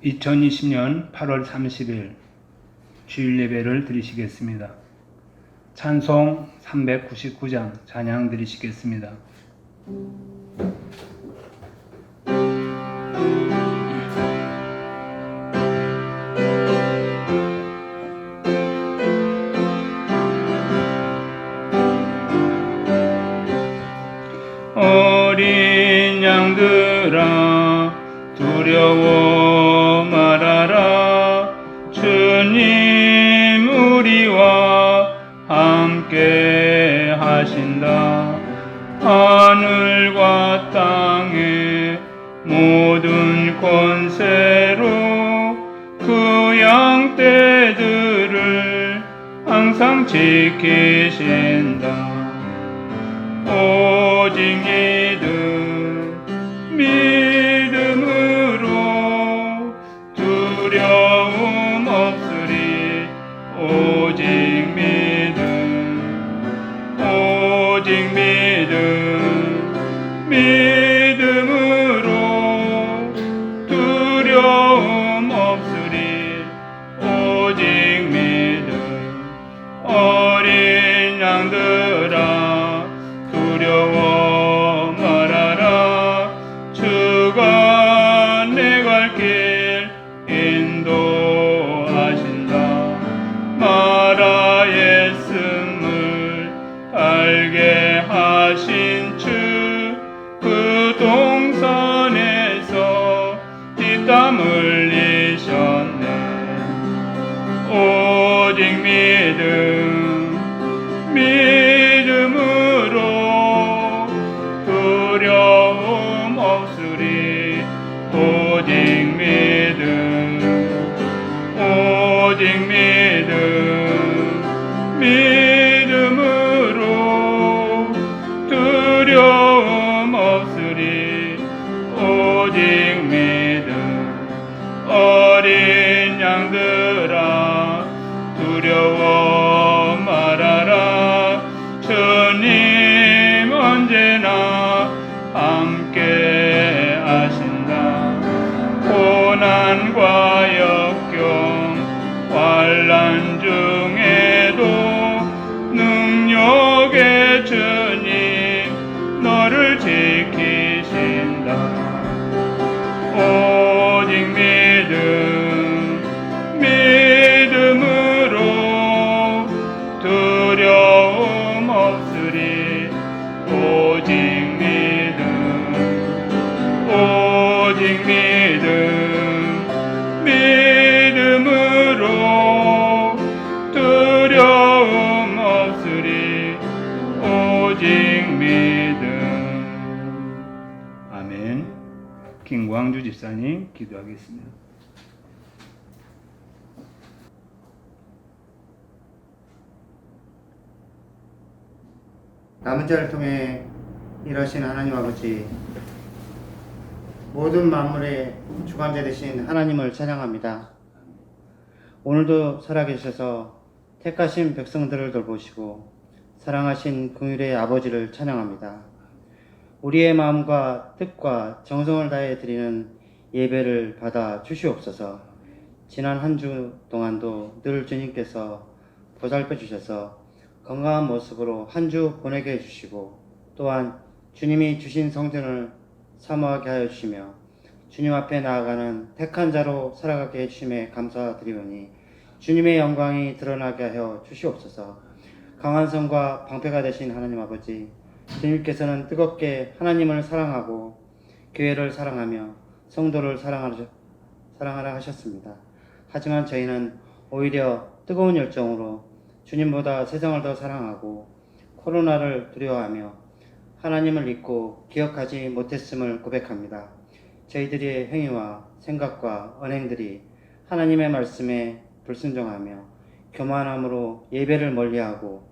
2020년 8월 30일 주일 예배를 드리시겠습니다. 찬송 399장 찬양 드리시겠습니다. 어린 양들아 두려워 말아라. 주님 우리와 함께 하신다. 하늘과 땅의 모든 권세로 그 양떼들을 항상 지키신다. 오직 믿음으로 두려움 없으리. 오직 믿음으로 두려움 없으리. 오직 믿음. 어린 양들아 두려워 말아라. 주가 내 갈 길 인도하신다. 마라의 쓴물 달게 하신 주 그 동산에서 땀 흘리셨네. 오직 믿음으로 두려움 없으리. 오직 믿음으로 두려움 없으리. 오직 믿음. 어린 양들아 두려워 말아라. 주님 언제나 함께 하신다. 고난과 역경 환난 중에도 능력의 주님 너를 지키신다. 오직 믿음으로 두려움 없으리. 오직 믿음으로 두려움 없으리. 오직 믿음. 아멘. 김광주 집사님 기도하겠습니다. 남은 자를 통해 일하신 하나님 아버지, 모든 만물의 주관자 되신 하나님을 찬양합니다. 오늘도 살아계셔서 택하신 백성들을 돌보시고 사랑하신 긍휼의 아버지를 찬양합니다. 우리의 마음과 뜻과 정성을 다해 드리는 예배를 받아 주시옵소서. 지난 한 주 동안도 늘 주님께서 보살펴 주셔서 건강한 모습으로 한 주 보내게 해주시고, 또한 주님이 주신 성전을 사모하게 하여 주시며 주님 앞에 나아가는 택한 자로 살아가게 해주심에 감사드리오니 주님의 영광이 드러나게 하여 주시옵소서. 강한 성과 방패가 되신 하나님 아버지, 주님께서는 뜨겁게 하나님을 사랑하고 교회를 사랑하며 성도를 사랑하라 하셨습니다. 하지만 저희는 오히려 뜨거운 열정으로 주님보다 세상을 더 사랑하고 코로나를 두려워하며 하나님을 잊고 기억하지 못했음을 고백합니다. 저희들의 행위와 생각과 언행들이 하나님의 말씀에 불순종하며 교만함으로 예배를 멀리하고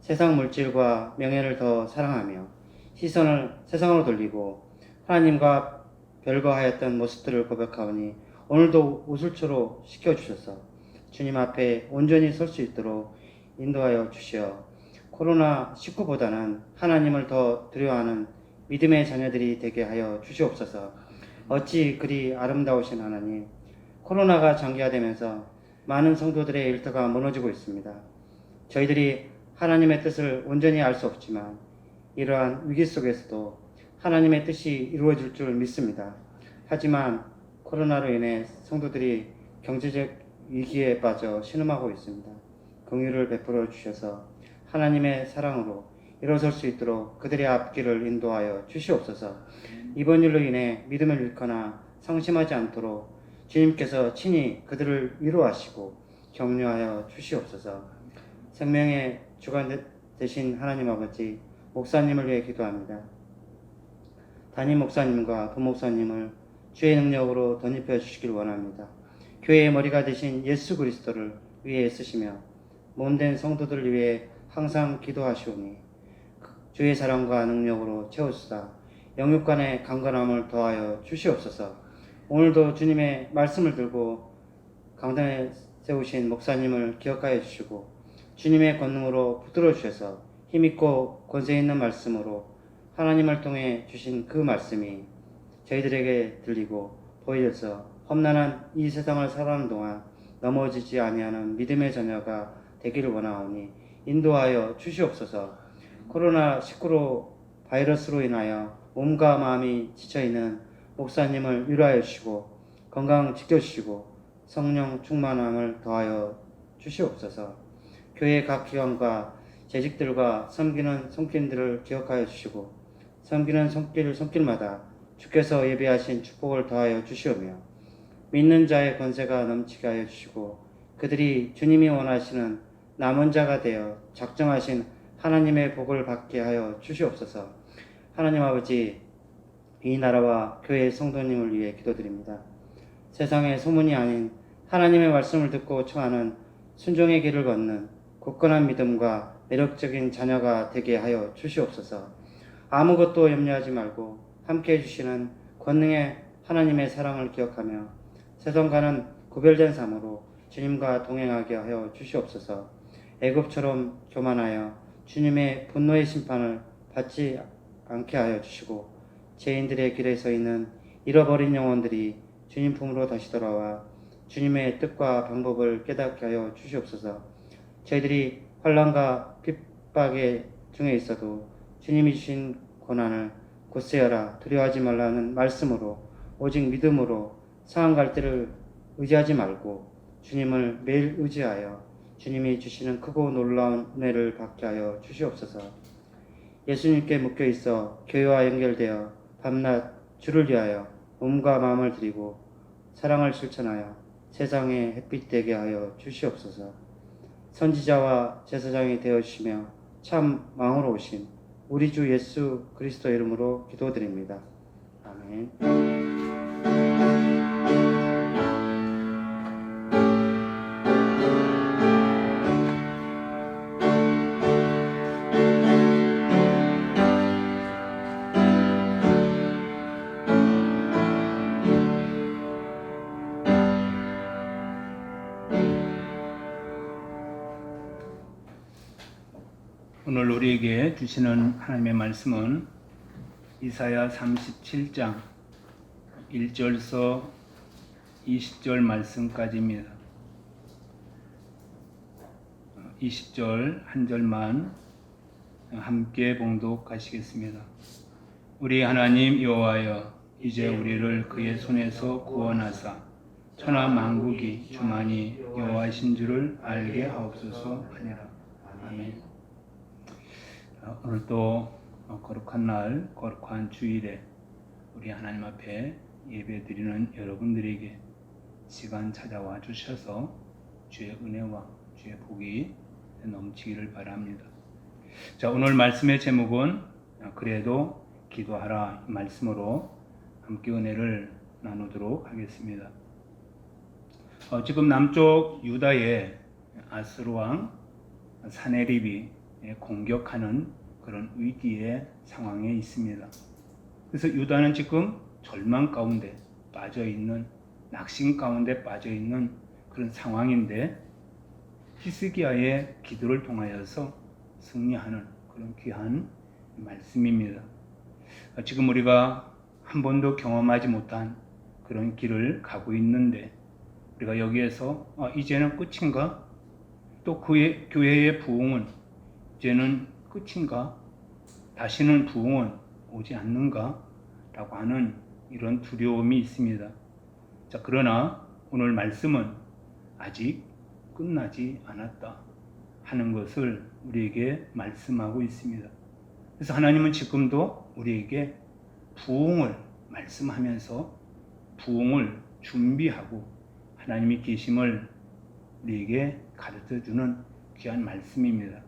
세상 물질과 명예를 더 사랑하며 시선을 세상으로 돌리고 하나님과 별거하였던 모습들을 고백하오니 오늘도 우슬초로 시켜주셔서 주님 앞에 온전히 설 수 있도록 인도하여 주시어 코로나19보다는 하나님을 더 두려워하는 믿음의 자녀들이 되게 하여 주시옵소서. 어찌 그리 아름다우신 하나님, 코로나가 장기화되면서 많은 성도들의 일터가 무너지고 있습니다. 저희들이 하나님의 뜻을 온전히 알 수 없지만 이러한 위기 속에서도 하나님의 뜻이 이루어질 줄 믿습니다. 하지만 코로나로 인해 성도들이 경제적 위기에 빠져 신음하고 있습니다. 긍휼을 베풀어 주셔서 하나님의 사랑으로 일어설 수 있도록 그들의 앞길을 인도하여 주시옵소서. 이번 일로 인해 믿음을 잃거나 상심하지 않도록 주님께서 친히 그들을 위로하시고 격려하여 주시옵소서. 생명의 주관 되신 하나님 아버지, 목사님을 위해 기도합니다. 담임 목사님과 부목사님을 주의 능력으로 덧입혀 주시길 원합니다. 교회의 머리가 되신 예수 그리스도를 위해 쓰시며 몸된 성도들을 위해 항상 기도하시오니 주의 사랑과 능력으로 채우시다 영육간의 강건함을 더하여 주시옵소서. 오늘도 주님의 말씀을 들고 강단에 세우신 목사님을 기억하여 주시고 주님의 권능으로 붙들어 주셔서 힘있고 권세 있는 말씀으로 하나님을 통해 주신 그 말씀이 저희들에게 들리고 보여져서 험난한 이 세상을 살아가는 동안 넘어지지 아니하는 믿음의 자녀가 되기를 원하오니 인도하여 주시옵소서. 코로나19로 바이러스로 인하여 몸과 마음이 지쳐있는 목사님을 위로하여 주시고 건강 지켜주시고 성령 충만함을 더하여 주시옵소서. 교회 각 기관과 재직들과 섬기는 손길들을 기억하여 주시고 섬기는 손길마다 주께서 예비하신 축복을 더하여 주시오며 믿는 자의 권세가 넘치게 하여 주시고 그들이 주님이 원하시는 남은 자가 되어 작정하신 하나님의 복을 받게 하여 주시옵소서. 하나님 아버지, 이 나라와 교회의 성도님을 위해 기도드립니다. 세상의 소문이 아닌 하나님의 말씀을 듣고 청하는 순종의 길을 걷는 굳건한 믿음과 매력적인 자녀가 되게 하여 주시옵소서. 아무것도 염려하지 말고 함께 해주시는 권능의 하나님의 사랑을 기억하며 세상과는 구별된 삶으로 주님과 동행하게 하여 주시옵소서. 애굽처럼 교만하여 주님의 분노의 심판을 받지 않게 하여 주시고 죄인들의 길에 서 있는 잃어버린 영혼들이 주님 품으로 다시 돌아와 주님의 뜻과 방법을 깨닫게 하여 주시옵소서. 저희들이 환난과 핍박의 중에 있어도 주님이 주신 고난을 굳세어라 두려워하지 말라는 말씀으로 오직 믿음으로 상한 갈대를 의지하지 말고 주님을 매일 의지하여 주님이 주시는 크고 놀라운 은혜를 받게 하여 주시옵소서. 예수님께 묶여 있어 교회와 연결되어 밤낮 주를 위하여 몸과 마음을 드리고 사랑을 실천하여 세상에 햇빛 되게 하여 주시옵소서. 선지자와 제사장이 되어 주시며 참 왕으로 오신 우리 주 예수 그리스도 이름으로 기도드립니다. 아멘. 오늘 우리에게 주시는 하나님의 말씀은 이사야 37장 1절서 20절 말씀까지입니다. 20절 한 절만 함께 봉독하시겠습니다. 우리 하나님 여호와여, 이제 우리를 그의 손에서 구원하사 천하 만국이 주만이 여호와신 줄을 알게 하옵소서 하니라. 아멘. 오늘 또 거룩한 날, 거룩한 주일에 우리 하나님 앞에 예배 드리는 여러분들에게 시간 찾아와 주셔서 주의 은혜와 주의 복이 넘치기를 바랍니다. 자, 오늘 말씀의 제목은 그래도 기도하라 말씀으로 함께 은혜를 나누도록 하겠습니다. 지금 남쪽 유다의 아스루 왕 사네립이 공격하는 그런 위기의 상황에 있습니다. 그래서 유다는 지금 절망 가운데 빠져있는, 낙심 가운데 빠져있는 그런 상황인데 히스기야의 기도를 통하여서 승리하는 그런 귀한 말씀입니다. 지금 우리가 한 번도 경험하지 못한 그런 길을 가고 있는데 우리가 여기에서 이제는 끝인가? 또 그의 교회의 부흥은 이제는 끝인가? 다시는 부흥은 오지 않는가? 라고 하는 이런 두려움이 있습니다. 자, 그러나 오늘 말씀은 아직 끝나지 않았다 하는 것을 우리에게 말씀하고 있습니다. 그래서 하나님은 지금도 우리에게 부흥을 말씀하면서 부흥을 준비하고 하나님이 계심을 우리에게 가르쳐주는 귀한 말씀입니다.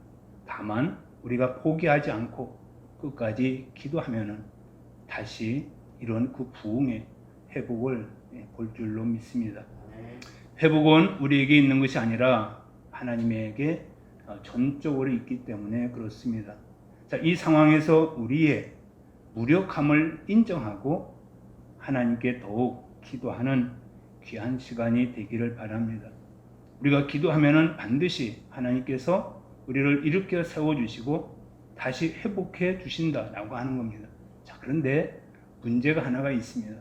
다만 우리가 포기하지 않고 끝까지 기도하면은 다시 이런 그 부흥의 회복을 볼 줄로 믿습니다. 회복은 우리에게 있는 것이 아니라 하나님에게 전적으로 있기 때문에 그렇습니다. 자, 이 상황에서 우리의 무력함을 인정하고 하나님께 더욱 기도하는 귀한 시간이 되기를 바랍니다. 우리가 기도하면은 반드시 하나님께서 우리를 일으켜 세워주시고 다시 회복해 주신다라고 하는 겁니다. 자, 그런데 문제가 하나가 있습니다.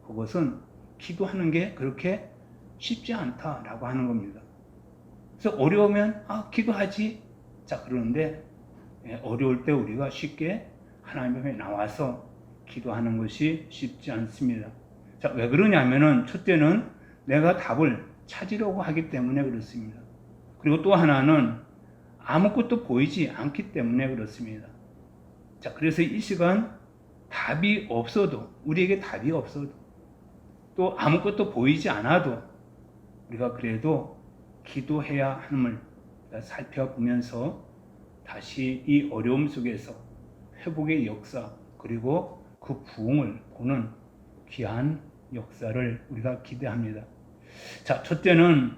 그것은 기도하는 게 그렇게 쉽지 않다라고 하는 겁니다. 그래서 어려우면 기도하지. 자, 그러는데 어려울 때 우리가 쉽게 하나님 앞에 나와서 기도하는 것이 쉽지 않습니다. 자, 왜 그러냐면은 첫째는 내가 답을 찾으려고 하기 때문에 그렇습니다. 그리고 또 하나는 아무것도 보이지 않기 때문에 그렇습니다. 자, 그래서 이 시간 답이 없어도, 우리에게 답이 없어도, 또 아무것도 보이지 않아도 우리가 그래도 기도해야 함을 살펴보면서 다시 이 어려움 속에서 회복의 역사 그리고 그 부흥을 보는 귀한 역사를 우리가 기대합니다. 자, 첫째는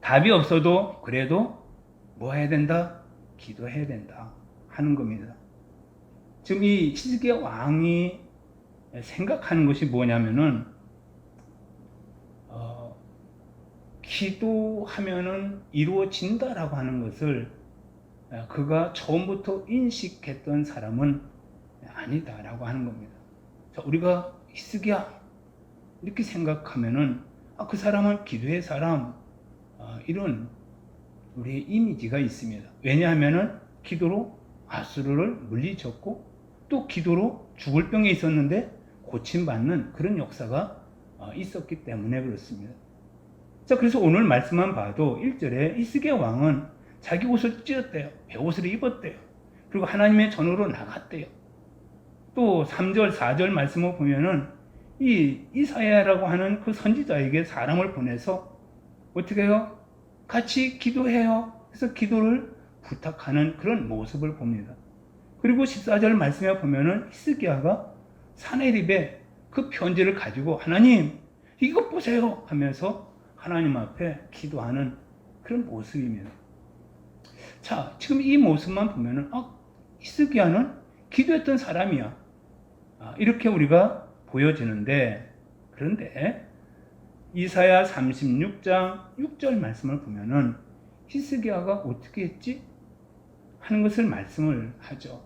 답이 없어도 그래도 뭐 해야 된다? 기도해야 된다 하는 겁니다. 지금 이 히스기야 왕이 생각하는 것이 뭐냐면은 기도하면은 이루어진다라고 하는 것을 그가 처음부터 인식했던 사람은 아니다라고 하는 겁니다. 자, 우리가 히스기야 이렇게 생각하면은 그 사람은 기도의 사람 이런 우리의 이미지가 있습니다. 왜냐하면은 기도로 아수르를 물리쳤고 또 기도로 죽을 병에 있었는데 고침받는 그런 역사가 있었기 때문에 그렇습니다. 자, 그래서 오늘 말씀만 봐도 1절에 히스기야 왕은 자기 옷을 찢었대요. 베옷을 입었대요. 그리고 하나님의 전으로 나갔대요. 또 3절, 4절 말씀을 보면은 이 이사야라고 하는 그 선지자에게 사람을 보내서 어떻게 해요? 같이 기도해요. 그래서 기도를 부탁하는 그런 모습을 봅니다. 그리고 14절 말씀에 보면은 히스기야가 사네립에 그 편지를 가지고 하나님 이것 보세요 하면서 하나님 앞에 기도하는 그런 모습입니다. 자, 지금 이 모습만 보면은 히스기야는 기도했던 사람이야. 이렇게 우리가 보여지는데, 그런데 이사야 36장 6절 말씀을 보면은 히스기야가 어떻게 했지? 하는 것을 말씀을 하죠.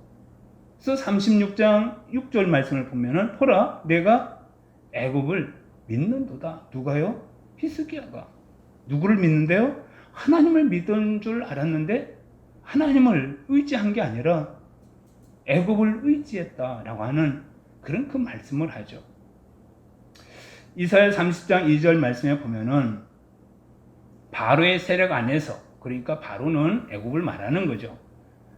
그래서 36장 6절 말씀을 보면은 보라 내가 애굽을 믿는도다. 누가요? 히스기야가. 누구를 믿는데요? 하나님을 믿은 줄 알았는데 하나님을 의지한 게 아니라 애굽을 의지했다라고 하는 그런 그 말씀을 하죠. 이사야 30장 2절 말씀에 보면은 바로의 세력 안에서, 그러니까 바로는 애굽을 말하는 거죠.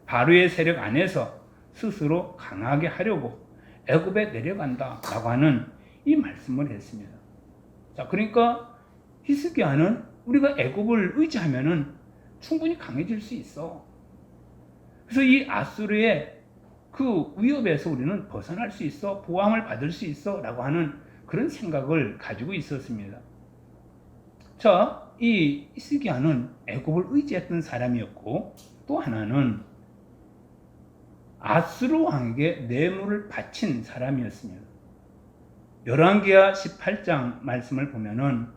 바로의 세력 안에서 스스로 강하게 하려고 애굽에 내려간다라고 하는 이 말씀을 했습니다. 자, 그러니까 히스기야는 우리가 애굽을 의지하면은 충분히 강해질 수 있어. 그래서 이 아수르의 그 위협에서 우리는 벗어날 수 있어, 보호함을 받을 수 있어 라고 하는 그런 생각을 가지고 있었습니다. 자, 이 히스기야는 애굽을 의지했던 사람이었고 또 하나는 아수르 왕에게 뇌물을 바친 사람이었습니다. 열왕기하 18장 말씀을 보면은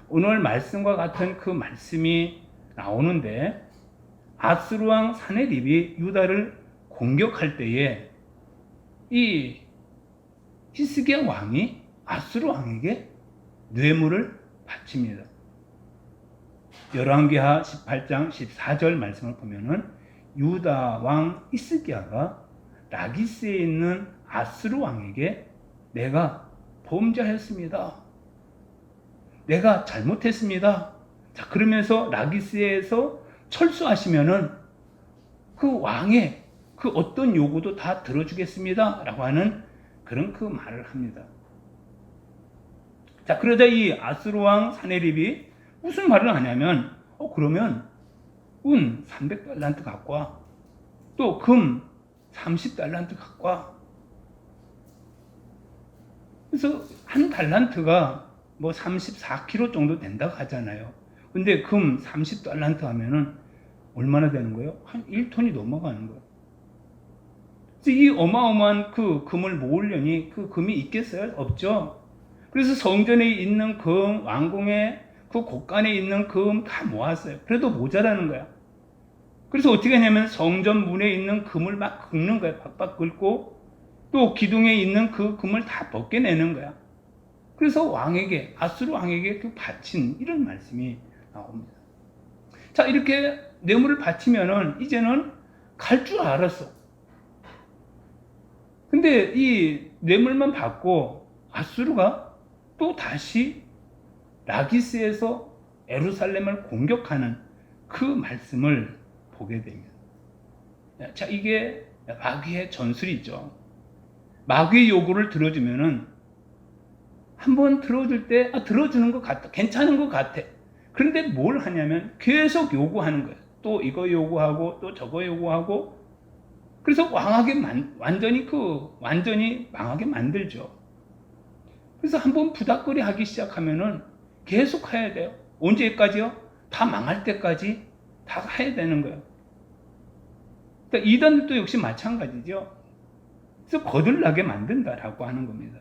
오늘 말씀과 같은 그 말씀이 나오는데 아수르 왕 사네립이 유다를 공격할 때에 이 히스기야 왕이 아수르 왕에게 뇌물을 바칩니다. 열왕기하 18장 14절 말씀을 보면은 유다 왕 히스기야가 라기스에 있는 아스루 왕에게 내가 범죄하였습니다. 내가 잘못했습니다. 자, 그러면서 라기스에서 철수하시면은 그 왕의 그 어떤 요구도 다 들어주겠습니다. 라고 하는 그런 그 말을 합니다. 자, 그러자 이 아스루 왕 사네립이 무슨 말을 하냐면, 그러면 운 300달란트 갖고 와. 또 금 30달란트 갖고 와. 그래서 한 달란트가 뭐 34kg 정도 된다고 하잖아요. 근데 금 30달란트 하면은 얼마나 되는 거예요? 한 1톤이 넘어가는 거예요. 그래서 이 어마어마한 그 금을 모으려니 그 금이 있겠어요? 없죠. 그래서 성전에 있는 금, 왕궁에 그 곳간에 있는 금 다 모았어요. 그래도 모자라는 거야. 그래서 어떻게 하냐면 성전 문에 있는 금을 막 긁는 거야. 박박 긁고 또 기둥에 있는 그 금을 다 벗겨내는 거야. 그래서 왕에게, 아수르 왕에게 그 바친 이런 말씀이 나옵니다. 자, 이렇게 뇌물을 바치면은 이제는 갈 줄 알았어. 근데 이 뇌물만 받고 아수르가 또 다시 라기스에서 예루살렘을 공격하는 그 말씀을 보게 됩니다. 자, 이게 마귀의 전술이죠. 마귀의 요구를 들어주면은 한번 들어줄 때 들어주는 것 같아, 괜찮은 것 같아. 그런데 뭘 하냐면 계속 요구하는 거예요. 또 이거 요구하고 또 저거 요구하고. 그래서 완전히 망하게 만들죠. 그래서 한번 부닥거리 하기 시작하면은 계속 해야 돼요. 언제까지요? 다 망할 때까지 다 해야 되는 거예요. 그러니까 이단도 역시 마찬가지죠. 그래서 거들나게 만든다라고 하는 겁니다.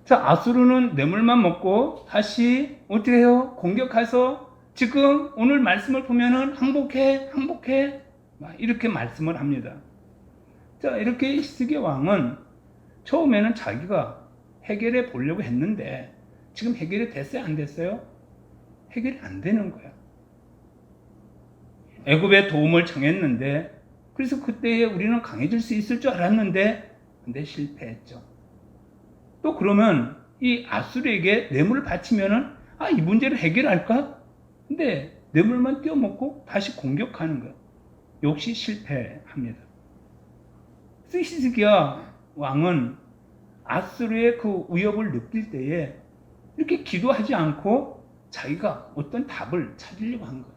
자, 아수르는 뇌물만 먹고 다시 어떻게 해요? 공격해서 지금 오늘 말씀을 보면은 항복해 이렇게 말씀을 합니다. 자, 이렇게 히스기야 왕은 처음에는 자기가 해결해 보려고 했는데 지금 해결이 됐어요? 안 됐어요? 해결이 안 되는 거야. 애굽의 도움을 청했는데 그래서 그때에 우리는 강해질 수 있을 줄 알았는데 근데 실패했죠. 또 그러면 이 아수르에게 뇌물을 바치면은 이 문제를 해결할까? 근데 뇌물만 떼어먹고 다시 공격하는 거예요. 역시 실패합니다. 그래서 히스기야 왕은 아수르의 그 위협을 느낄 때에 이렇게 기도하지 않고 자기가 어떤 답을 찾으려고 한 거예요.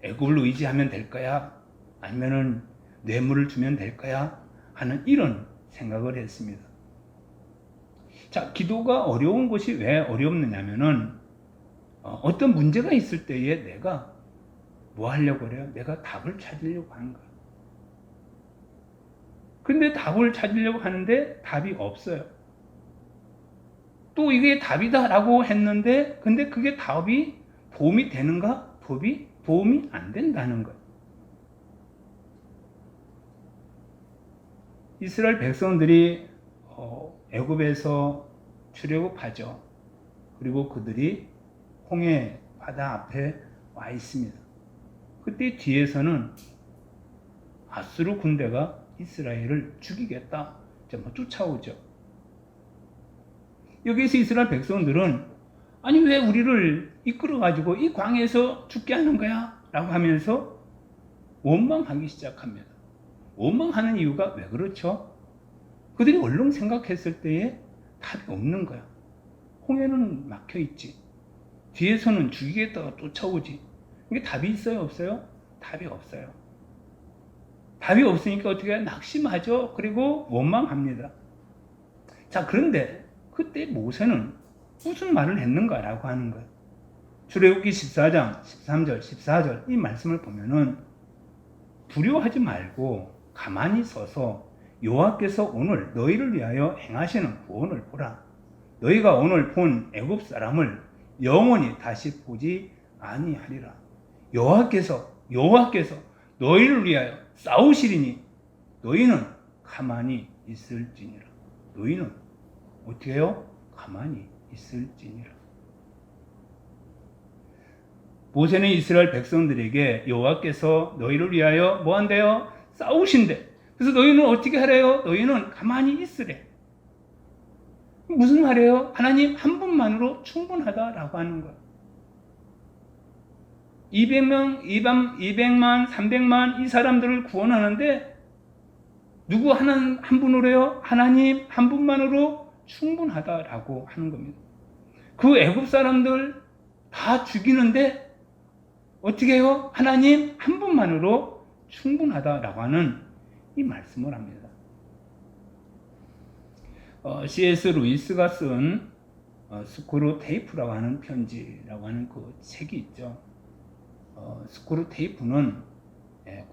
애굽을 의지하면 될 거야? 아니면은 뇌물을 주면 될 거야? 하는 이런 생각을 했습니다. 자, 기도가 어려운 것이 왜 어렵느냐면은 어떤 문제가 있을 때에 내가 뭐 하려고 그래요? 내가 답을 찾으려고 하는 거예요. 근데 답을 찾으려고 하는데 답이 없어요. 또 이게 답이다라고 했는데 근데 그게 답이 도움이 되는가? 도움이 안 된다는 거예요. 이스라엘 백성들이 애굽에서 출애굽하죠. 그리고 그들이 홍해 바다 앞에 와 있습니다. 그때 뒤에서는 아수르 군대가 이스라엘을 죽이겠다. 쫓아오죠. 여기서 이스라엘 백성들은 아니 왜 우리를 이끌어가지고 이 광야에서 죽게 하는 거야? 라고 하면서 원망하기 시작합니다. 원망하는 이유가 왜 그렇죠? 그들이 얼른 생각했을 때에 답이 없는 거야. 홍해는 막혀있지. 뒤에서는 죽이겠다가 쫓아오지. 이게 답이 있어요? 없어요? 답이 없어요. 답이 없으니까 어떻게 해요? 낙심하죠. 그리고 원망합니다. 자, 그런데 그때 모세는 무슨 말을 했는가라고 하는 거예요. 출애굽기 14장 13절 14절 이 말씀을 보면은 두려워하지 말고 가만히 서서 여호와께서 오늘 너희를 위하여 행하시는 구원을 보라. 너희가 오늘 본 애굽 사람을 영원히 다시 보지 아니하리라. 여호와께서 너희를 위하여 싸우시리니 너희는 가만히 있을지니라. 너희는 어떻게 해요? 가만히 있을지니라. 모세는 이스라엘 백성들에게 여호와께서 너희를 위하여 뭐 한대요? 싸우신대. 그래서 너희는 어떻게 하래요? 너희는 가만히 있으래. 무슨 말이에요? 하나님 한 분만으로 충분하다라고 하는 거예요. 200명, 200만, 300만 이 사람들을 구원하는데 누구 한 분으로요? 하나님 한 분만으로 충분하다라고 하는 겁니다. 그 애굽 사람들 다 죽이는데 어떻게 해요? 하나님 한 분만으로 충분하다라고 하는 이 말씀을 합니다. C.S. 루이스가 쓴 스크루 테이프라고 하는 편지라고 하는 그 책이 있죠. 스크루 테이프는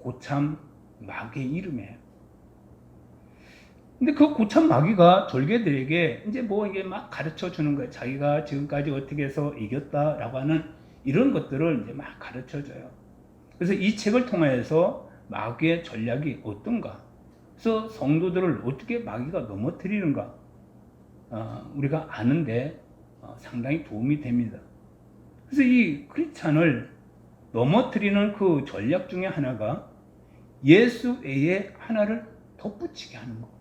고참 마귀의 이름이에요. 근데 그 고참 마귀가 졸개들에게 이제 뭐 이게 막 가르쳐 주는 거예요. 자기가 지금까지 어떻게 해서 이겼다라고 하는 이런 것들을 이제 막 가르쳐 줘요. 그래서 이 책을 통해서 마귀의 전략이 어떤가? 그래서 성도들을 어떻게 마귀가 넘어뜨리는가? 우리가 아는데 상당히 도움이 됩니다. 그래서 이 크리스찬을 넘어뜨리는 그 전략 중에 하나가 예수 외에 하나를 덧붙이게 하는 거.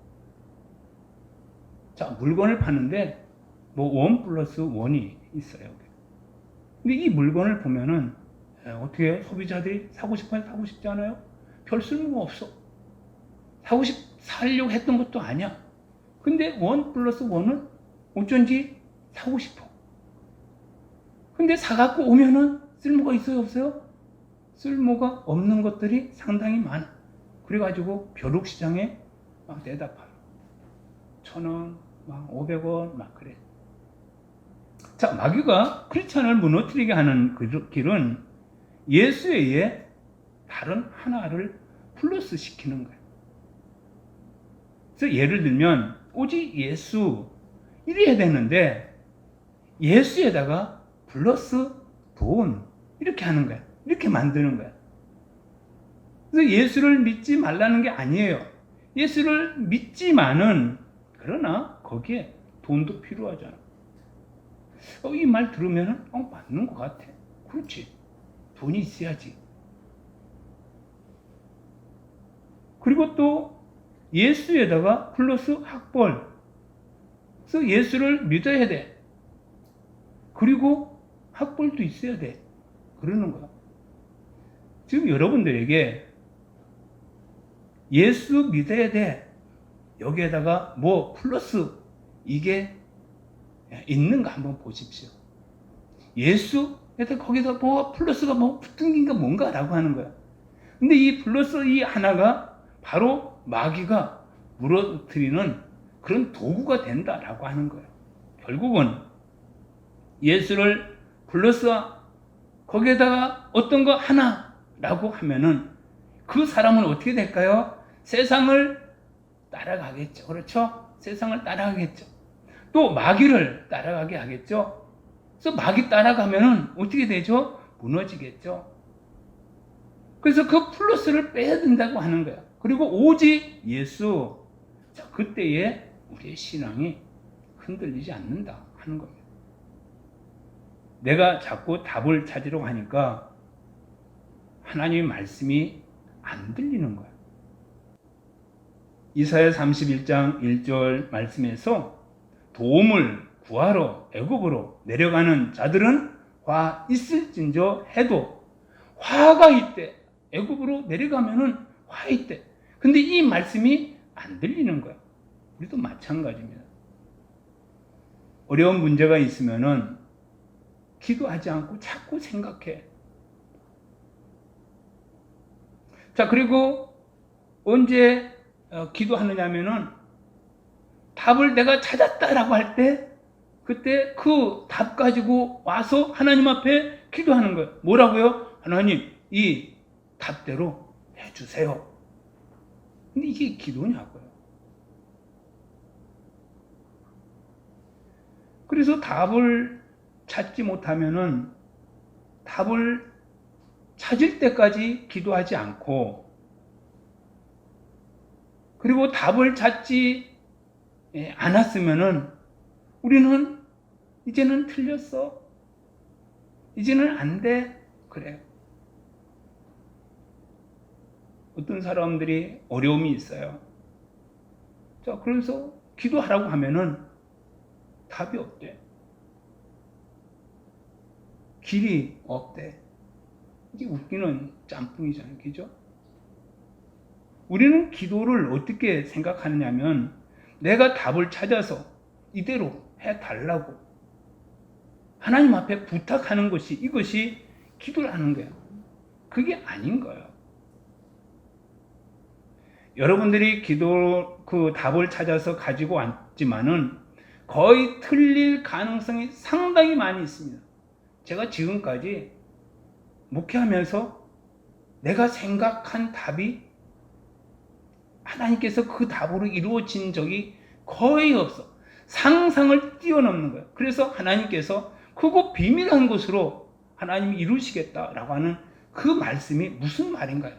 자, 물건을 파는데 뭐 1+1이 있어요. 근데 이 물건을 보면은 어떻게 소비자들이 사고 싶어요? 사고 싶지 않아요? 별 쓸모가 없어. 사려고 했던 것도 아니야. 근데 1+1은 어쩐지 사고 싶어. 근데 사갖고 오면은 쓸모가 있어요? 없어요? 쓸모가 없는 것들이 상당히 많아. 그래가지고 벼룩시장에 막 내다 팔아. 1,000원, 막 500원, 막 그래. 자, 마귀가 크리스찬을 무너뜨리게 하는 그 길은 예수 외에 다른 하나를 플러스 시키는 거예요. 그래서 예를 들면 오직 예수 이래야 되는데 예수에다가 플러스 돈 이렇게 하는 거야. 이렇게 만드는 거야. 그래서 예수를 믿지 말라는 게 아니에요. 예수를 믿지만은 그러나 거기에 돈도 필요하잖아. 이 말 들으면은 맞는 것 같아. 그렇지. 돈이 있어야지. 그리고 또 예수에다가 플러스 학벌. 그래서 예수를 믿어야 돼. 그리고 학벌도 있어야 돼. 그러는 거야. 지금 여러분들에게 예수 믿어야 돼. 여기에다가 뭐 플러스 이게 있는가 한번 보십시오. 예수에다 거기다 뭐 플러스가 뭐 붙은 게 뭔가라고 하는 거야. 근데 이 플러스 이 하나가 바로 마귀가 무너뜨리는 그런 도구가 된다라고 하는 거예요. 결국은 예수를 플러스 거기에다가 어떤 거 하나라고 하면은 그 사람은 어떻게 될까요? 세상을 따라가겠죠. 그렇죠? 세상을 따라가겠죠. 또 마귀를 따라가게 하겠죠. 그래서 마귀 따라가면은 어떻게 되죠? 무너지겠죠. 그래서 그 플러스를 빼야 된다고 하는 거야. 그리고 오직 예수. 자, 그때에 우리의 신앙이 흔들리지 않는다 하는 겁니다. 내가 자꾸 답을 찾으려고 하니까 하나님의 말씀이 안 들리는 거야. 이사야 31장 1절 말씀에서 도움을 구하러 애굽으로 내려가는 자들은 화 있을진저 해도 화가 있대. 애굽으로 내려가면은 화 있대. 근데 이 말씀이 안 들리는 거야. 우리도 마찬가지입니다. 어려운 문제가 있으면은 기도하지 않고 자꾸 생각해. 자, 그리고 언제 기도하느냐면은 답을 내가 찾았다라고 할 때 그때 그 답 가지고 와서 하나님 앞에 기도하는 거예요. 뭐라고요? 하나님, 이 답대로 해주세요. 근데 이게 기도냐고요. 그래서 답을 찾지 못하면은 답을 찾을 때까지 기도하지 않고 그리고 답을 찾지 않았으면은 우리는 이제는 틀렸어. 이제는 안 돼. 그래요. 어떤 사람들이 어려움이 있어요. 자, 그래서 기도하라고 하면은 답이 없대. 길이 없대. 이게 웃기는 짬뽕이잖아요. 그죠? 우리는 기도를 어떻게 생각하느냐면 내가 답을 찾아서 이대로 해달라고 하나님 앞에 부탁하는 것이 이것이 기도를 하는 거예요. 그게 아닌 거예요. 여러분들이 기도 그 답을 찾아서 가지고 왔지만은 거의 틀릴 가능성이 상당히 많이 있습니다. 제가 지금까지 목회하면서 내가 생각한 답이 하나님께서 그 답으로 이루어진 적이 거의 없어. 상상을 뛰어넘는 거예요. 그래서 하나님께서 크고 비밀한 것으로 하나님이 이루시겠다라고 하는 그 말씀이 무슨 말인가요?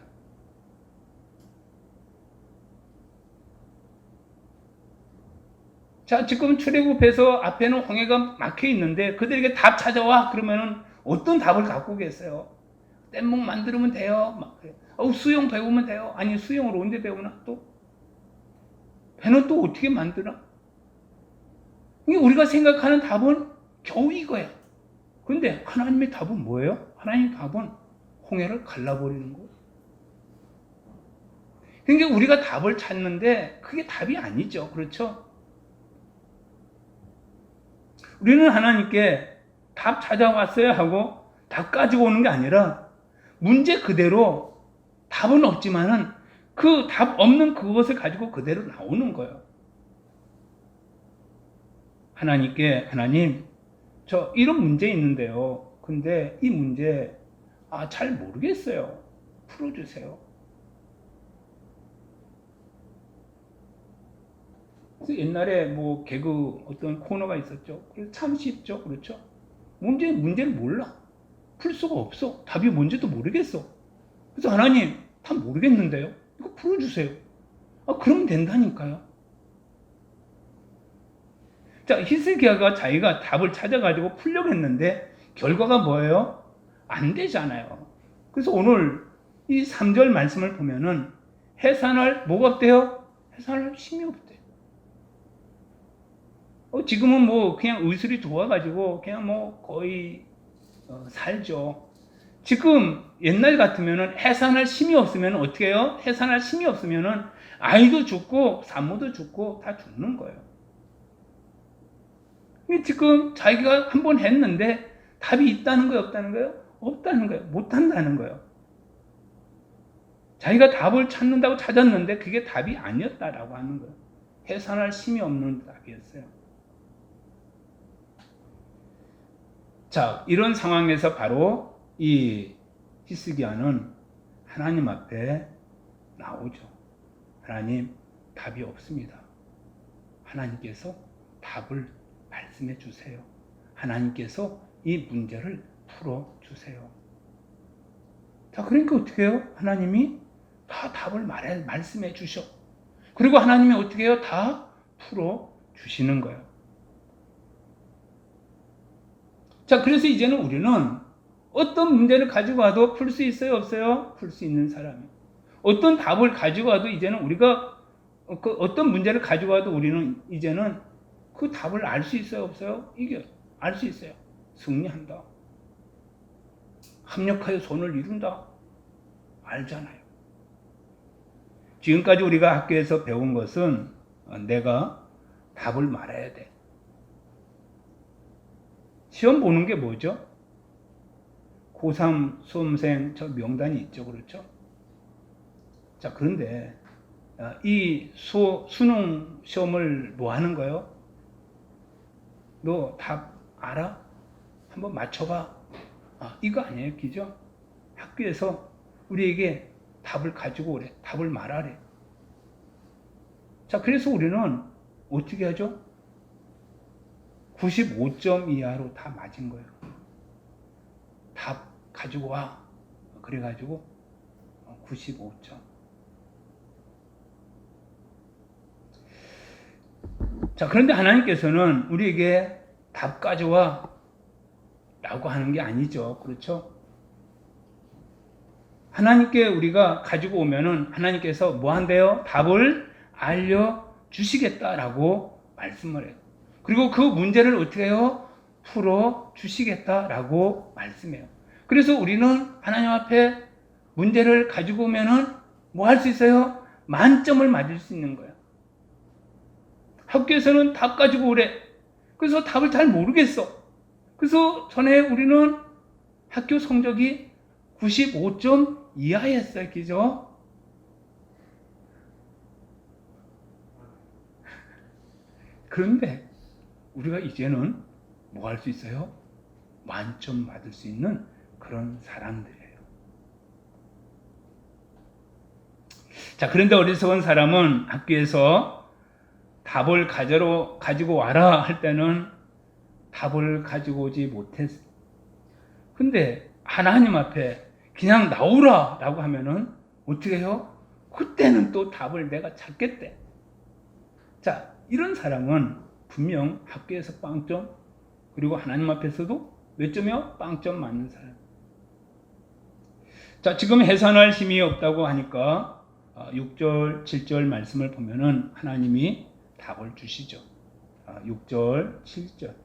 자, 지금 출애굽해서 앞에는 홍해가 막혀 있는데 그들에게 답 찾아와 그러면은 어떤 답을 갖고 계세요? 뗏목 만들면 돼요. 막 수영 배우면 돼요. 아니 수영을 언제 배우나 또? 배는 또 어떻게 만드나? 우리가 생각하는 답은 겨우 이거야. 그런데 하나님의 답은 뭐예요? 하나님의 답은 홍해를 갈라버리는 거예요. 그러니까 우리가 답을 찾는데 그게 답이 아니죠. 그렇죠? 우리는 하나님께 답 찾아왔어야 하고 답 가지고 오는 게 아니라 문제 그대로 답은 없지만은 그 답 없는 그것을 가지고 그대로 나오는 거예요. 하나님께 하나님 저 이런 문제 있는데요. 근데 이 문제 잘 모르겠어요. 풀어주세요. 그래서 옛날에 뭐 개그 어떤 코너가 있었죠. 그래서 참 쉽죠. 그렇죠? 문제를 몰라. 풀 수가 없어. 답이 뭔지도 모르겠어. 그래서 하나님 다 모르겠는데요. 이거 풀어주세요. 그러면 된다니까요. 자, 히스기야가 자기가 답을 찾아가지고 풀려고 했는데 결과가 뭐예요? 안 되잖아요. 그래서 오늘 이 3절 말씀을 보면은 해산할 뭐가 없대요? 해산할 힘이 없대. 지금은 뭐 그냥 의술이 좋아가지고 그냥 뭐 거의 살죠. 지금 옛날 같으면은 해산할 힘이 없으면 어떻게 해요? 해산할 힘이 없으면은 아이도 죽고 산모도 죽고 다 죽는 거예요. 근데 지금 자기가 한 번 했는데 답이 있다는 거예요? 없다는 거예요? 없다는 거예요. 못한다는 거예요. 자기가 답을 찾는다고 찾았는데 그게 답이 아니었다라고 하는 거예요. 해산할 힘이 없는 답이었어요. 자, 이런 상황에서 바로 이 히스기야는 하나님 앞에 나오죠. 하나님, 답이 없습니다. 하나님께서 답을 말씀해 주세요. 하나님께서 이 문제를 풀어 주세요. 자, 그러니까 어떻게 해요? 하나님이 다 답을 말씀해 주셔. 그리고 하나님이 어떻게 해요? 다 풀어 주시는 거예요. 자, 그래서 이제는 우리는 어떤 문제를 가지고 와도 풀 수 있어요? 없어요? 풀 수 있는 사람이에요. 어떤 답을 가지고 와도 이제는 우리가 어떤 문제를 가지고 와도 우리는 이제는 그 답을 알 수 있어요? 없어요? 이게 알 수 있어요. 승리한다. 합력하여 손을 이룬다. 알잖아요. 지금까지 우리가 학교에서 배운 것은 내가 답을 말해야 돼. 시험 보는 게 뭐죠? 고3 수험생 저 명단이 있죠. 그렇죠? 자, 그런데 이 수능 시험을 뭐 하는 거예요? 너 답 알아? 한번 맞춰봐. 이거 아니에요. 그죠? 학교에서 우리에게 답을 가지고 오래. 답을 말하래. 자, 그래서 우리는 어떻게 하죠? 95점 이하로 다 맞은 거예요. 답 가지고 와. 그래가지고 95점. 자, 그런데 하나님께서는 우리에게 답 가져와 라고 하는 게 아니죠. 그렇죠? 하나님께 우리가 가지고 오면은 하나님께서 뭐 한대요? 답을 알려주시겠다라고 말씀을 해요. 그리고 그 문제를 어떻게 해요? 풀어주시겠다라고 말씀해요. 그래서 우리는 하나님 앞에 문제를 가지고 오면은 뭐 할 수 있어요? 만점을 맞을 수 있는 거예요. 학교에서는 답 가지고 오래. 그래서 답을 잘 모르겠어. 그래서 전에 우리는 학교 성적이 95점 이하였어요. 그죠? 그런데 우리가 이제는 뭐 할 수 있어요? 만점 받을 수 있는 그런 사람들이에요. 자, 그런데 어리석은 사람은 학교에서 답을 가지고 와라 할 때는 답을 가지고 오지 못했어요. 근데 하나님 앞에 그냥 나오라 라고 하면은 어떻게 해요? 그때는 또 답을 내가 찾겠대. 자, 이런 사람은 분명 학교에서 빵점, 그리고 하나님 앞에서도 몇 점이요? 빵점 맞는 사람. 자, 지금 해산할 힘이 없다고 하니까 6절, 7절 말씀을 보면은 하나님이 답을 주시죠. 6절, 7절.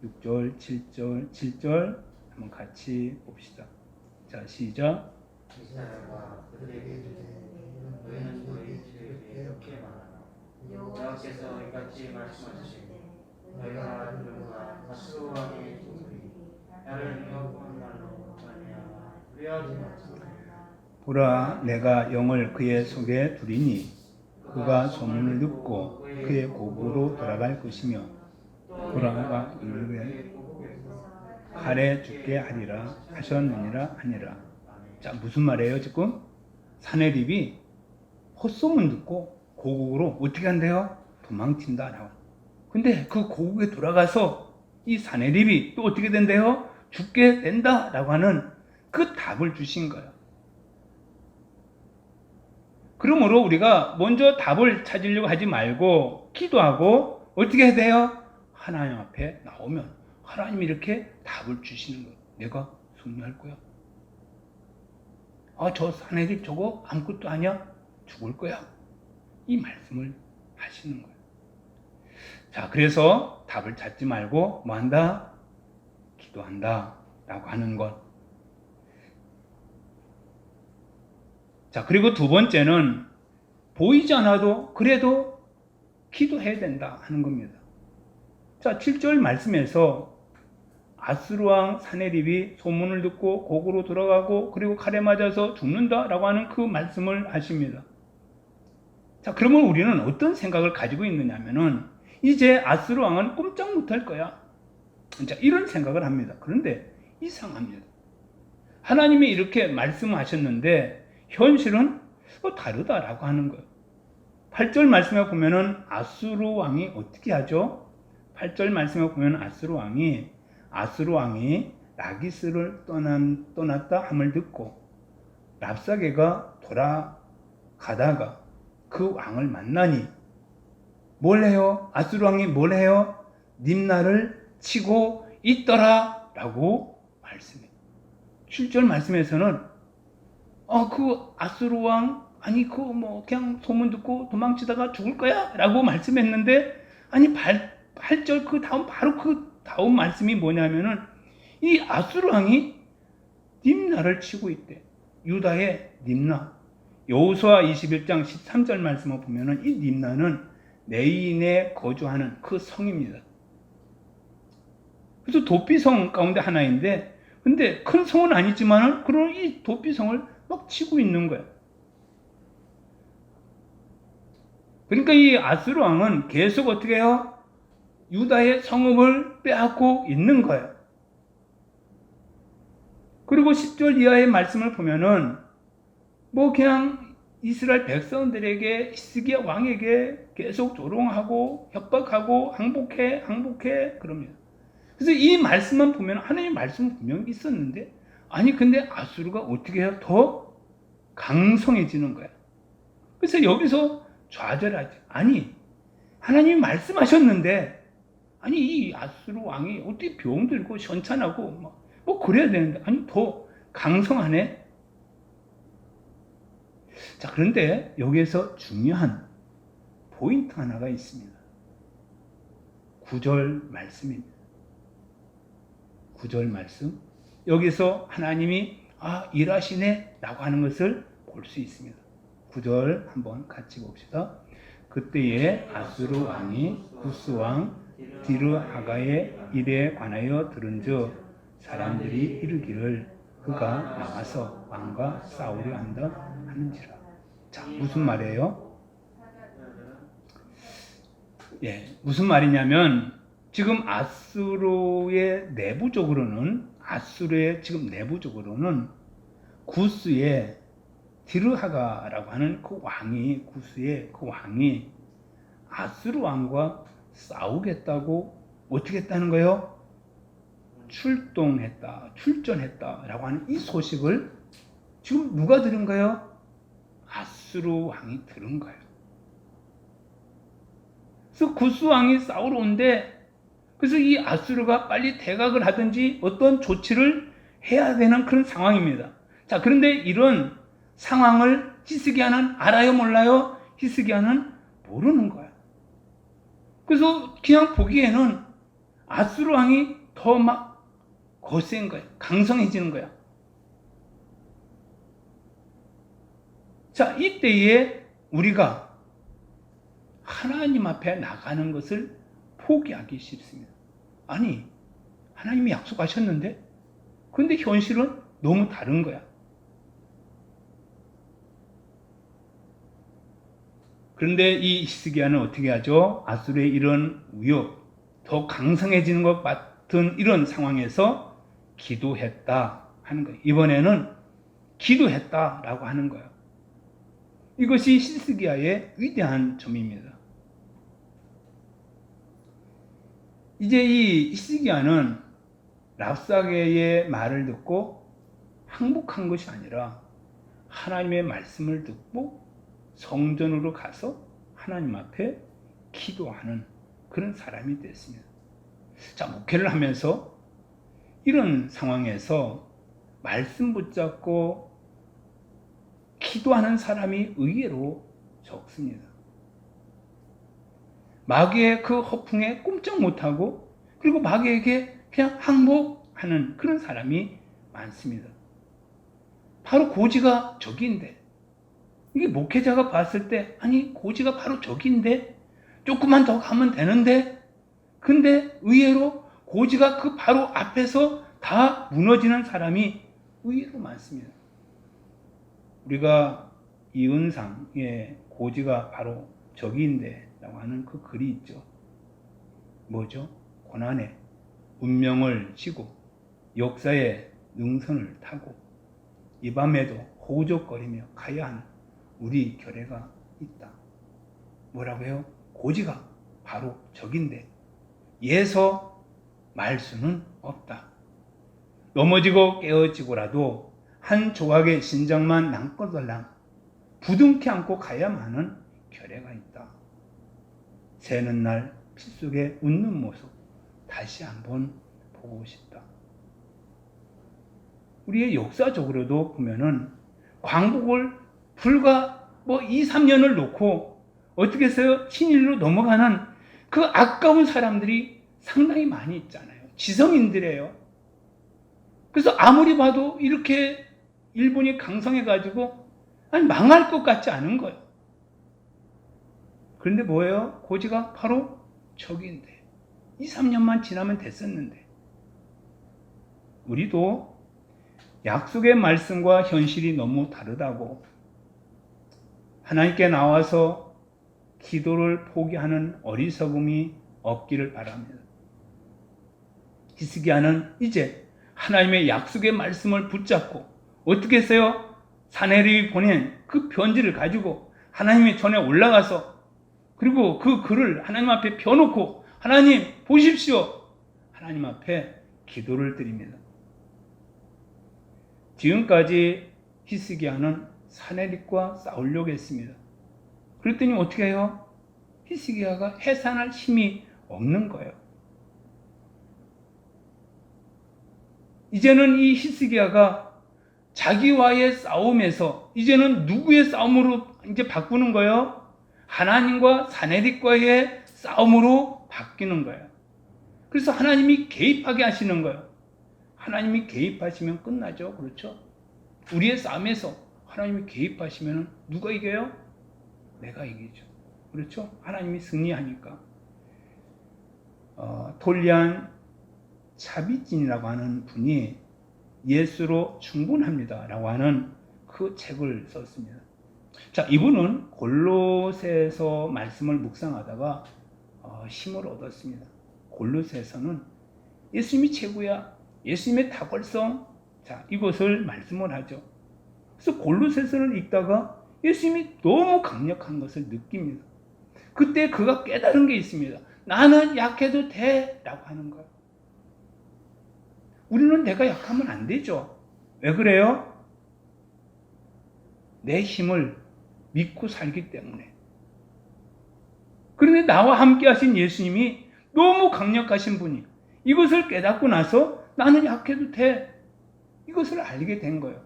6절, 7절, 7절 한번 같이 봅시다. 자, 시작. 이 사람과 그들에게 이르되 너희는 너희 죄를 이렇게 말하라. 여호와께서 이같이 말씀하시되 너희가 누구가 아수르 왕의 종들이 나를 위협한 날로 말미암아 두려워하지 말라. 보라, 내가 영을 그의 속에 두리니 그가 소문을 듣고 그의 고국으로 돌아갈 것이며 보라가 이르되 칼에 죽게 하리라 하셨느니라 하니라. 자, 무슨 말이에요 지금? 사내립이 헛소문 듣고 고국으로 어떻게 한대요? 도망친다라고. 근데 그 고국에 돌아가서 이 사내립이 또 어떻게 된대요? 죽게 된다라고 하는 그 답을 주신 거예요. 그러므로 우리가 먼저 답을 찾으려고 하지 말고 기도하고 어떻게 해야 돼요? 하나님 앞에 나오면 하나님이 이렇게 답을 주시는 거예요. 내가 승리할 거야. 저 사내립 저거 아무것도 아니야? 죽을 거야. 이 말씀을 하시는 거예요. 자, 그래서 답을 찾지 말고 뭐 한다? 기도한다 라고 하는 것. 자, 그리고 두 번째는 보이지 않아도 그래도 기도해야 된다 하는 겁니다. 자, 7절 말씀에서 아수르 왕 사내립이 소문을 듣고 고국으로 돌아가고 그리고 칼에 맞아서 죽는다라고 하는 그 말씀을 하십니다. 자, 그러면 우리는 어떤 생각을 가지고 있느냐면은 이제 아수르 왕은 꼼짝 못할 거야. 자, 이런 생각을 합니다. 그런데 이상합니다. 하나님이 이렇게 말씀하셨는데 현실은 다르다라고 하는 거예요. 8절 말씀에 보면은 아수르 왕이 어떻게 하죠? 8절 말씀에 보면 아수르 왕이 라기스를 떠났다 함을 듣고 랍사게가 돌아가다가 그 왕을 만나니 뭘 해요? 아수르 왕이 뭘 해요? 림나를 치고 있더라 라고 말씀해요. 7절 말씀에서는 그 아수르 왕 그냥 소문 듣고 도망치다가 죽을 거야 라고 말씀했는데 아니 8절 그 다음 바로 그 다음 말씀이 뭐냐면은 이 아수르 왕이 림나를 치고 있대. 유다의 림나. 여호수아 21장 13절 말씀을 보면은 이 림나는 네인에 거주하는 그 성입니다. 그래서 도피성 가운데 하나인데 근데 큰 성은 아니지만은 그런 이 도피성을 막 치고 있는 거야. 그러니까 이 아수르 왕은 계속 어떻게 해요? 유다의 성읍을 빼앗고 있는 거예요. 그리고 10절 이하의 말씀을 보면은 그냥 이스라엘 백성들에게 히스기야 왕에게 계속 조롱하고 협박하고 항복해 그럽니다. 그래서 이 말씀만 보면 하나님의 말씀은 분명히 있었는데 근데 아수르가 어떻게 해요? 더 강성해지는 거야. 그래서 여기서 좌절하지. 하나님이 말씀하셨는데 아니 이 아수르 왕이 어떻게 병들고 현찬하고 뭐 그래야 되는데 아니 더 강성하네. 자, 그런데 여기에서 중요한 포인트 하나가 있습니다. 9절 말씀입니다. 9절 말씀. 여기서 하나님이 일하시네 라고 하는 것을 볼 수 있습니다. 9절 한번 같이 봅시다. 그때에 아수르 왕이 구스 왕 디르하가의 일에 관하여 들은즉 사람들이 이르기를 그가 나가서 왕과 싸우려 한다 하는지라. 자, 무슨 말이에요? 무슨 말이냐면 지금 아수르의 내부적으로는 구스의 디르하가라고 하는 구스의 그 왕이 아수르 왕과 싸우겠다고 어떻게 했다는 거예요? 출전했다라고 하는 이 소식을 지금 누가 들은 거예요? 아수르 왕이 들은 거예요. 그래서 구스 왕이 싸우러 온대. 그래서 이 아수르가 빨리 대각을 하든지 어떤 조치를 해야 되는 그런 상황입니다. 자, 그런데 이런 상황을 히스기야는 알아요, 몰라요? 히스기야는 모르는 거야. 그래서 그냥 보기에는 아수르 왕이 더 막 거센 거야. 강성해지는 거야. 자, 이때에 우리가 하나님 앞에 나가는 것을 포기하기 싫습니다. 아니, 하나님이 약속하셨는데? 근데 현실은 너무 다른 거야. 그런데 이 히스기야는 어떻게 하죠? 아수르의 이런 위협, 더 강성해지는 것 같은 이런 상황에서 기도했다 하는 거예요. 이번에는 기도했다라고 하는 거예요. 이것이 히스기야의 위대한 점입니다. 이제 이 히스기야는 랍사게의 말을 듣고 항복한 것이 아니라 하나님의 말씀을 듣고 성전으로 가서 하나님 앞에 기도하는 그런 사람이 됐습니다. 자, 목회를 하면서 이런 상황에서 말씀 붙잡고 기도하는 사람이 의외로 적습니다. 마귀의 그 허풍에 꼼짝 못하고 그리고 마귀에게 그냥 항복하는 그런 사람이 많습니다. 바로 고지가 저기인데, 이게 목회자가 봤을 때 아니 고지가 바로 저기인데 조금만 더 가면 되는데, 근데 의외로 고지가 그 바로 앞에서 다 무너지는 사람이 의외로 많습니다. 우리가 이은상의 고지가 바로 저기인데 라고 하는 그 글이 있죠. 뭐죠? 고난에 운명을 지고 역사의 능선을 타고 이 밤에도 호적거리며 가야 하는 우리 결례가 있다. 뭐라고 해요? 고지가 바로 저긴데 예서 말 수는 없다. 넘어지고 깨어지고라도 한 조각의 신장만 남고달랑 부둥켜 안고 가야만 하는 결례가 있다. 새는 날 피 속에 웃는 모습 다시 한번 보고 싶다. 우리의 역사적으로도 보면은 광복을 불과 2, 3년을 놓고 어떻게 해서요? 친일로 넘어가는 그 아까운 사람들이 상당히 많이 있잖아요. 지성인들이에요. 그래서 아무리 봐도 이렇게 일본이 강성해가지고 망할 것 같지 않은 거예요. 그런데 뭐예요? 고지가 바로 저기인데 2, 3년만 지나면 됐었는데, 우리도 약속의 말씀과 현실이 너무 다르다고 하나님께 나와서 기도를 포기하는 어리석음이 없기를 바랍니다. 히스기야는 이제 하나님의 약속의 말씀을 붙잡고 어떻게 했어요? 사내립이 보낸 그 편지를 가지고 하나님의 전에 올라가서 그리고 그 글을 하나님 앞에 펴놓고 하나님 보십시오. 하나님 앞에 기도를 드립니다. 지금까지 히스기야는 사내립과 싸우려고 했습니다. 그랬더니 어떻게 해요? 히스기야가 해산할 힘이 없는 거예요. 이제는 이 히스기야가 자기와의 싸움에서 이제는 누구의 싸움으로 이제 바꾸는 거예요? 하나님과 사내립과의 싸움으로 바뀌는 거예요. 그래서 하나님이 개입하게 하시는 거예요. 하나님이 개입하시면 끝나죠. 그렇죠? 우리의 싸움에서 하나님이 개입하시면 누가 이겨요? 내가 이기죠. 그렇죠? 하나님이 승리하니까. 톨리안 차비진이라고 하는 분이 예수로 충분합니다 라고 하는 그 책을 썼습니다. 자, 이분은 골로새서 말씀을 묵상하다가 힘을 얻었습니다. 골로새서는 예수님이 최고야, 예수님의 탁월성, 자, 이것을 말씀을 하죠. 그래서 골로새서를 읽다가 예수님이 너무 강력한 것을 느낍니다. 그때 그가 깨달은 게 있습니다. 나는 약해도 돼 라고 하는 거예요. 우리는 내가 약하면 안 되죠. 왜 그래요? 내 힘을 믿고 살기 때문에. 그런데 나와 함께 하신 예수님이 너무 강력하신 분이 이것을 깨닫고 나서 나는 약해도 돼. 이것을 알게 된 거예요.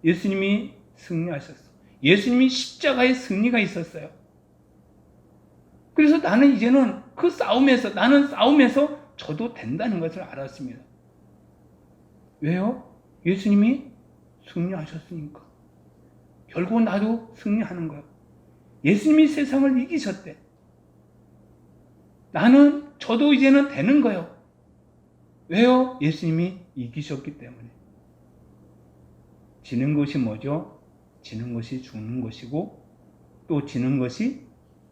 예수님이 승리하셨어. 예수님이 십자가의 승리가 있었어요. 그래서 나는 이제는 그 싸움에서, 나는 싸움에서 저도 된다는 것을 알았습니다. 왜요? 예수님이 승리하셨으니까. 결국 나도 승리하는 거예요. 예수님이 세상을 이기셨대. 저도 이제는 되는 거예요. 왜요? 예수님이 이기셨기 때문에. 지는 것이 뭐죠? 지는 것이 죽는 것이고 또 지는 것이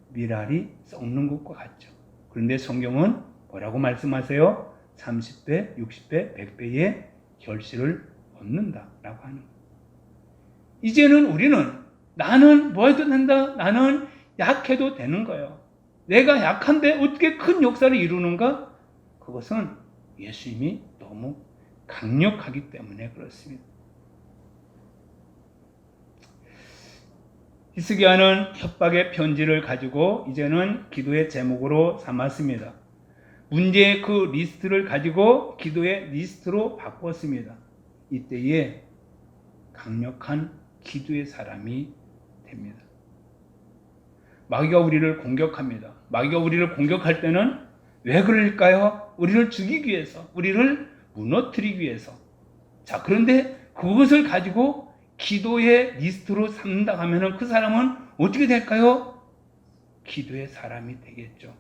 미랄이 썩는 것과 같죠. 그런데 성경은 뭐라고 말씀하세요? 30배, 60배, 100배의 결실을 얻는다라고 하는 거예요. 이제는 우리는 나는 뭐 해도 된다. 나는 약해도 되는 거예요. 내가 약한데 어떻게 큰 역사를 이루는가? 그것은 예수님이 너무 강력하기 때문에 그렇습니다. 히스기야는 협박의 편지를 가지고 이제는 기도의 제목으로 삼았습니다. 문제의 그 리스트를 가지고 기도의 리스트로 바꿨습니다. 이때에 강력한 기도의 사람이 됩니다. 마귀가 우리를 공격합니다. 마귀가 우리를 공격할 때는 왜 그럴까요? 우리를 죽이기 위해서, 우리를 무너뜨리기 위해서. 자, 그런데 그것을 가지고 기도의 리스트로 삼는다 하면은 그 사람은 어떻게 될까요? 기도의 사람이 되겠죠.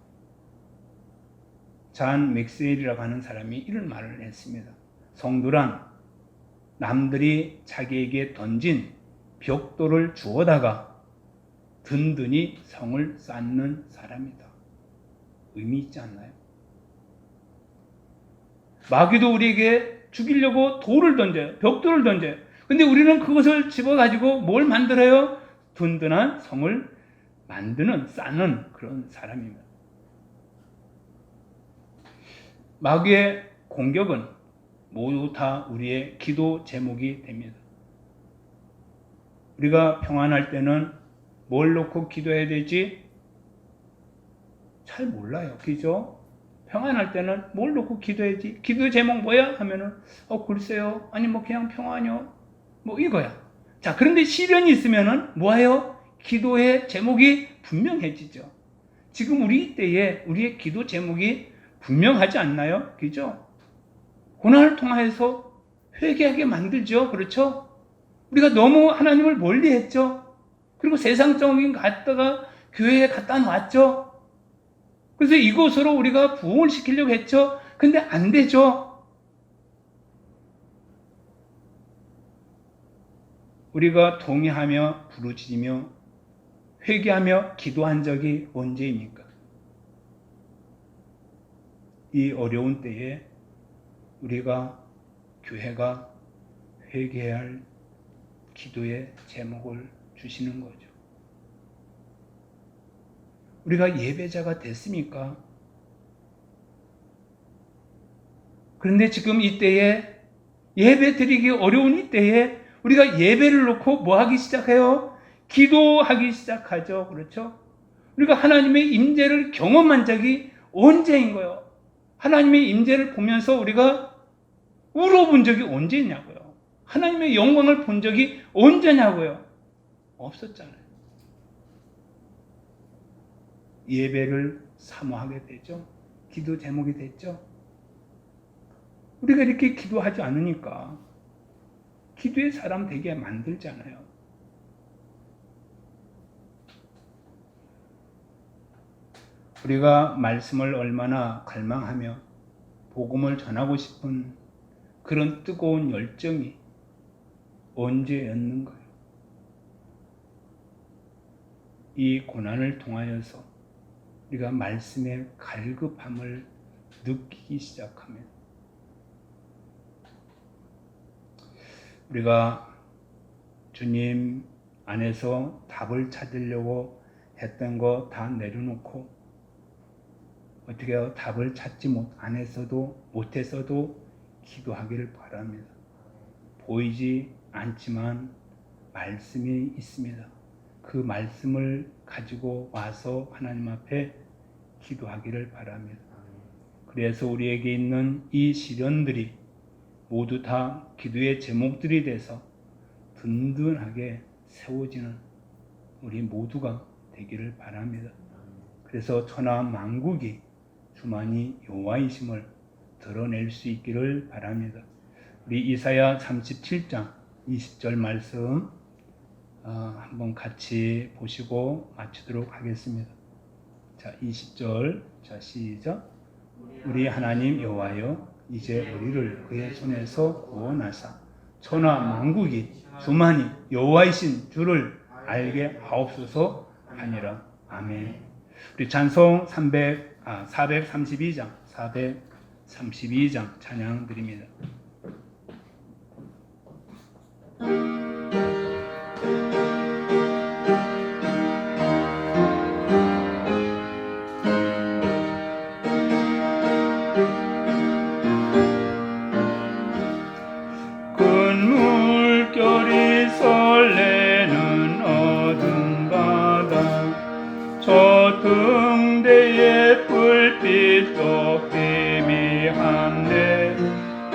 잔 맥스웰이라고 하는 사람이 이런 말을 했습니다. 성도란 남들이 자기에게 던진 벽돌을 주워다가 든든히 성을 쌓는 사람이다. 의미 있지 않나요? 마귀도 우리에게 죽이려고 돌을 던져요. 벽돌을 던져요. 근데 우리는 그것을 집어가지고 뭘 만들어요? 든든한 성을 만드는, 쌓는 그런 사람입니다. 마귀의 공격은 모두 다 우리의 기도 제목이 됩니다. 우리가 평안할 때는 뭘 놓고 기도해야 되지? 잘 몰라요. 그죠? 평안할 때는 뭘 놓고 기도해야지? 기도 제목 뭐야? 하면은, 글쎄요. 아니, 그냥 평안이요. 이거야. 자, 그런데 시련이 있으면은 뭐예요? 기도의 제목이 분명해지죠. 지금 우리 때에 우리의 기도 제목이 분명하지 않나요? 그죠? 고난을 통해서 회개하게 만들죠. 그렇죠? 우리가 너무 하나님을 멀리 했죠. 그리고 세상적인 갖다가 교회에 갖다 놨죠. 그래서 이곳으로 우리가 부흥을 시키려고 했죠. 근데 안 되죠. 우리가 동의하며 부르짖으며 회개하며 기도한 적이 언제입니까? 이 어려운 때에 우리가 교회가 회개해야 할 기도의 제목을 주시는 거죠. 우리가 예배자가 됐습니까? 그런데 지금 이때에 예배 드리기 어려운 이때에 우리가 예배를 놓고 뭐 하기 시작해요? 기도하기 시작하죠. 그렇죠? 우리가 하나님의 임재를 경험한 적이 언제인 거예요? 하나님의 임재를 보면서 우리가 울어본 적이 언제냐고요. 하나님의 영광을 본 적이 언제냐고요. 없었잖아요. 예배를 사모하게 되죠. 기도 제목이 됐죠. 우리가 이렇게 기도하지 않으니까 기도의 사람 되게 만들잖아요. 우리가 말씀을 얼마나 갈망하며 복음을 전하고 싶은 그런 뜨거운 열정이 언제였는가요? 이 고난을 통하여서 우리가 말씀의 갈급함을 느끼기 시작하면 우리가 주님 안에서 답을 찾으려고 했던 거 다 내려놓고 어떻게 답을 찾지 못했어도 기도하기를 바랍니다. 보이지 않지만 말씀이 있습니다. 그 말씀을 가지고 와서 하나님 앞에 기도하기를 바랍니다. 그래서 우리에게 있는 이 시련들이 모두 다 기도의 제목들이 돼서 든든하게 세워지는 우리 모두가 되기를 바랍니다. 그래서 천하 만국이 주만이 여호와이심을 드러낼 수 있기를 바랍니다. 우리 이사야 37장 20절 말씀 한번 같이 보시고 마치도록 하겠습니다. 자, 20절. 자, 시작. 우리 하나님 여호와여, 이제 우리를 그의 손에서 구원하사 천하 만국이 주만이 여호와이신 줄을 알게 하옵소서 하니라. 아멘. 우리 찬송 432장 찬양 드립니다. 큰 물결이 설레는 어두운 바다, 저 등대의 불빛도 희미한데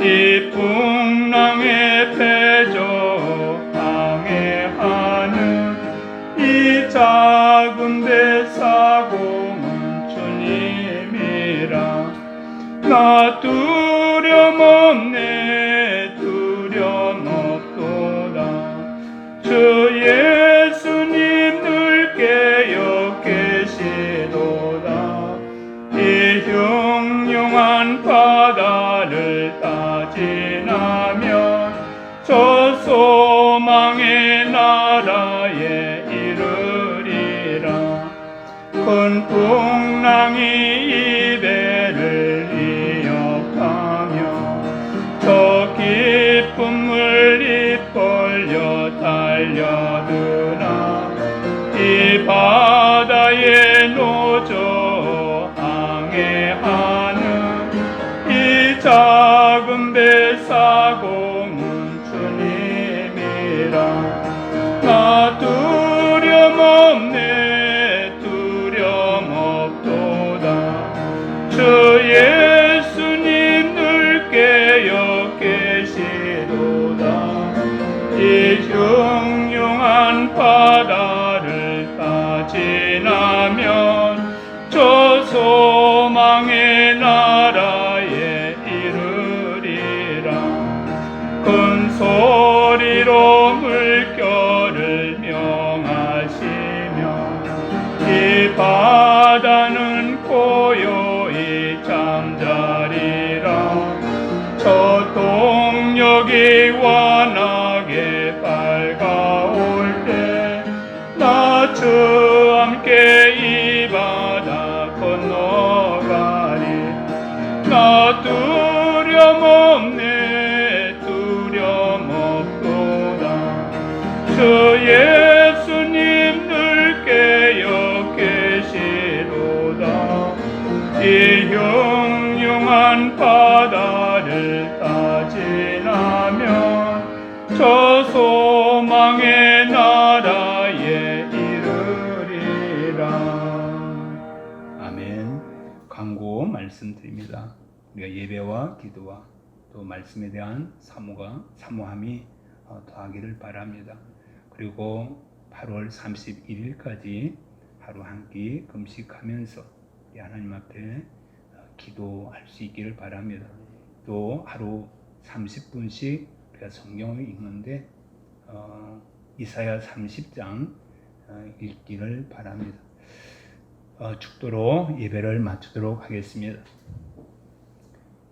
이 풍랑의 패조 항해하는 이 작은 배 사공은 주님이라. 나 두려움없네, 두려움없도다. 주 예수님 늘 깨어 계시도다. 이 흉흉한 바다를 다 지나면 저 소망의 나라에 이르리라. 큰 풍랑이 이 배를 이역하며 저 깊은 물이 벌려 달려드나 이 바다에 노조 항해하는 이 작은 배 사공은 주님이라. 나 두려움없네, 두려움없도다. 주 예수님 늘 깨어 계시도다. 이 흉흉한 바다를 다 지나면 저 소망의 나라에 이르리라. 큰 소리로 물결을 명하시며 이 바다는 고요히 잠자리라. 저 동력이 환하게 밝아올 때 나 주와 함께 이 바다 건너가리. 나 두려움없네, 두려움없도다. 주 예수님 늘 깨어 계시도다. 이 흉흉한 바다를 다 지나면 저 소망의 나라에 이르리라. 아멘. 광고 말씀드립니다. 우리가 예배와 기도와 또 말씀에 대한 사모함이 더하기를 바랍니다. 그리고 8월 31일까지 하루 한 끼 금식하면서 우리 하나님 앞에 기도할 수 있기를 바랍니다. 또 하루 30분씩 우리가 성경을 읽는데 이사야 30장 읽기를 바랍니다. 축도로 예배를 마치도록 하겠습니다.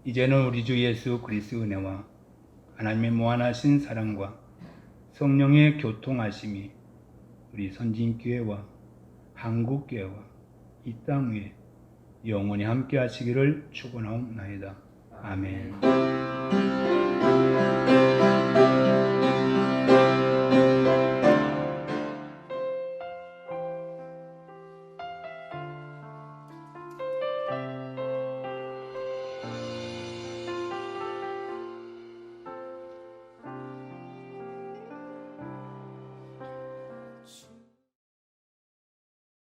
이제는 우리 주 예수 그리스도의 은혜와 하나님의 무한하신 사랑과 성령의 교통하심이 우리 선진교회와 한국교회와 이 땅 위에 영원히 함께 하시기를 축원하옵나이다. 아멘.